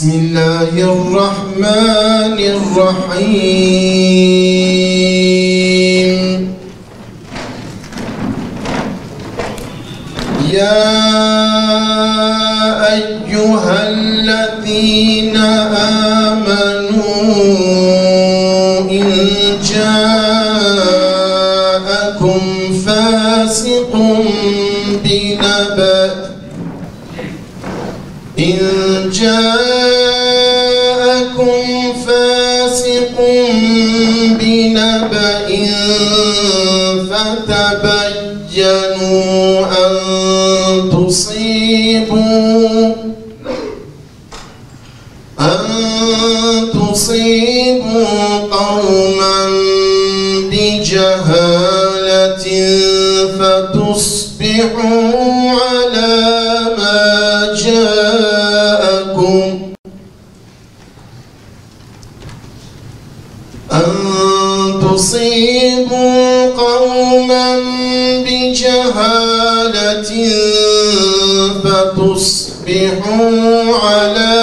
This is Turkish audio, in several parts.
Bismillahirrahmanirrahim. Ya eyyühellezîne âmenû in câekum fâsikun binebe' in câekum fâsikun binebe'in fetebeyyenu en tusîbû kavmen bicehâletin fetusbihû alâ mâ câekum فتصبحوا على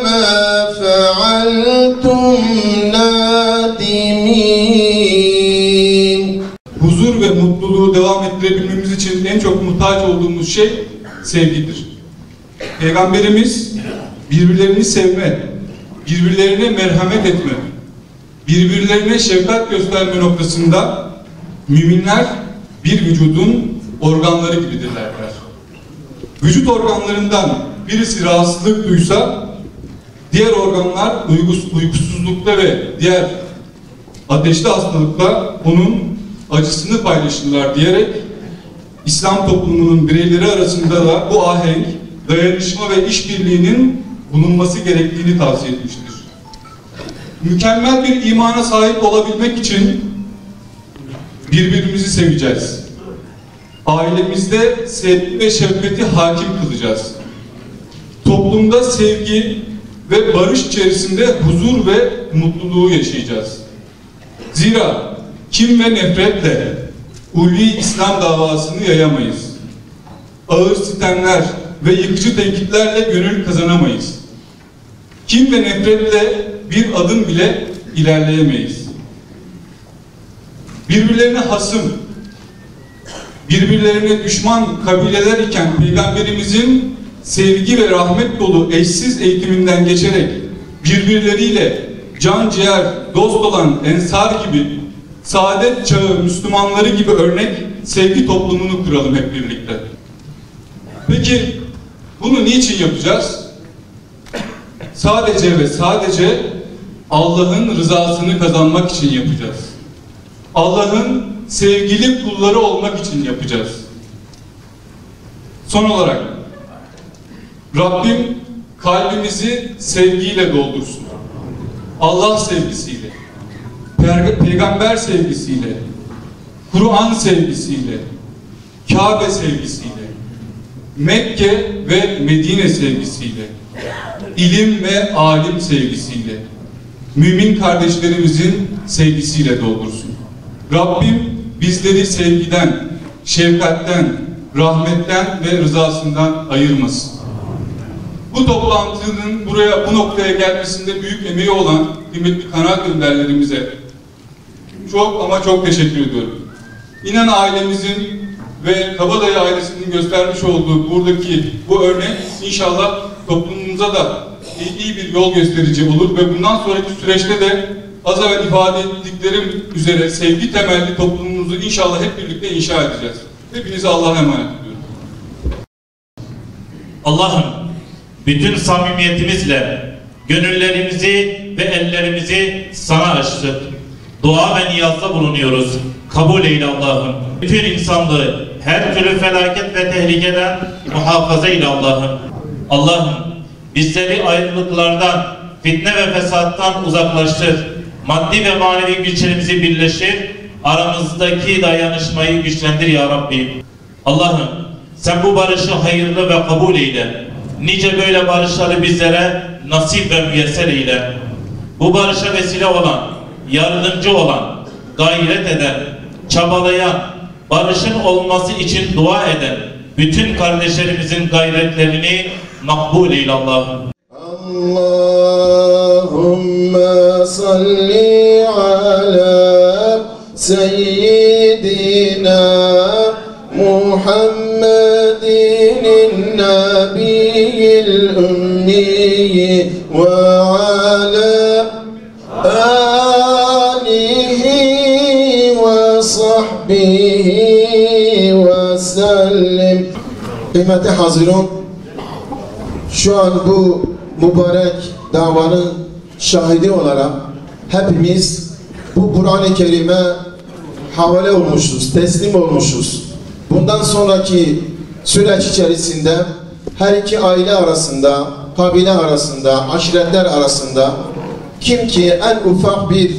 ما فعلتم نادمين. Huzur ve mutluluğu devam ettirebilmemiz için en çok muhtaç olduğumuz şey sevgidir. Peygamberimiz birbirlerini sevme, birbirlerine merhamet etme, birbirlerine şefkat gösterme noktasında müminler bir vücudun organları gibidirler der. Vücut organlarından birisi rahatsızlık duysa, diğer organlar uykusuzlukta ve diğer ateşli hastalıkla onun acısını paylaşırlar diyerek İslam toplumunun bireyleri arasında da bu ahenk, dayanışma ve işbirliğinin bulunması gerektiğini tavsiye etmiştir. Mükemmel bir imana sahip olabilmek için birbirimizi seveceğiz. Ailemizde sevgi ve şefkati hakim kılacağız. Toplumda sevgi ve barış içerisinde huzur ve mutluluğu yaşayacağız. Zira kin ve nefretle ulvi İslam davasını yayamayız. Ağır sitemler ve yıkıcı tenkitlerle gönül kazanamayız. Kin ve nefretle bir adım bile ilerleyemeyiz. Birbirlerine hasım, birbirlerine düşman kabileler iken Peygamberimizin sevgi ve rahmet dolu eşsiz eğitiminden geçerek birbirleriyle can ciğer, dost olan Ensar gibi, saadet çağı Müslümanları gibi örnek sevgi toplumunu kuralım hep birlikte. Peki bunu niçin yapacağız? Sadece ve sadece Allah'ın rızasını kazanmak için yapacağız. Allah'ın sevgili kulları olmak için yapacağız. Son olarak Rabbim kalbimizi sevgiyle doldursun. Allah sevgisiyle, Peygamber sevgisiyle, Kur'an sevgisiyle, Kabe sevgisiyle, Mekke ve Medine sevgisiyle, ilim ve alim sevgisiyle, mümin kardeşlerimizin sevgisiyle doldursun. Rabbim bizleri sevgiden, şefkatten, rahmetten ve rızasından ayırmasın. Bu toplantının bu noktaya gelmesinde büyük emeği olan kıymetli kanaat önderlerimize çok ama çok teşekkür ediyorum. İnan ailemizin ve Kabadayı ailesinin göstermiş olduğu buradaki bu örnek inşallah toplumumuza da iyi bir yol gösterici olur ve bundan sonraki süreçte de az evvel ifade ettiklerim üzere sevgi temelli toplumumuzu inşallah hep birlikte inşa edeceğiz. Hepinize Allah'a emanet ediyorum. Allah'ım bütün samimiyetimizle gönüllerimizi ve ellerimizi sana açtık. Dua ve niyazda bulunuyoruz. Kabul eyle Allah'ım. Bütün insanlığı her türlü felaket ve tehlikeden muhafaza eyle Allah'ım. Allah'ım bizleri ayrılıklardan, fitne ve fesattan uzaklaştır. Maddi ve manevi güçlerimizi birleştir. Aramızdaki dayanışmayı güçlendir ya Rabbi. Allah'ım sen bu barışı hayırlı ve kabul eyle. Nice böyle barışları bizlere nasip ve müyesser eyle. Bu barışa vesile olan, yardımcı olan, gayret eden, çabalayan, barışın olması için dua eden bütün kardeşlerimizin gayretlerini makbul eyle Allah'ım. Allahümme salli ala seyyidina Muhammedin nabiyil ümmiyi ve ala alihi ve sahbihi ve sellem. Kıymetli hazirun, şu an bu mübarek davanın şahidi olarak hepimiz bu Kur'an-ı Kerim'e havale olmuşuz, teslim olmuşuz. Bundan sonraki süreç içerisinde her iki aile arasında, kabile arasında, aşiretler arasında kim ki en ufak bir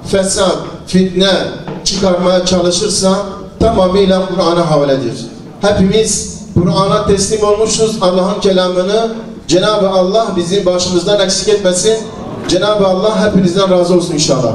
fesat, fitne çıkarmaya çalışırsa tamamıyla Kur'an'a havaledir. Hepimiz Kur'an'a teslim olmuşuz. Allah'ın kelamını Cenab-ı Allah bizim başımızdan eksik etmesin. Cenab-ı Allah hepinizden razı olsun inşallah.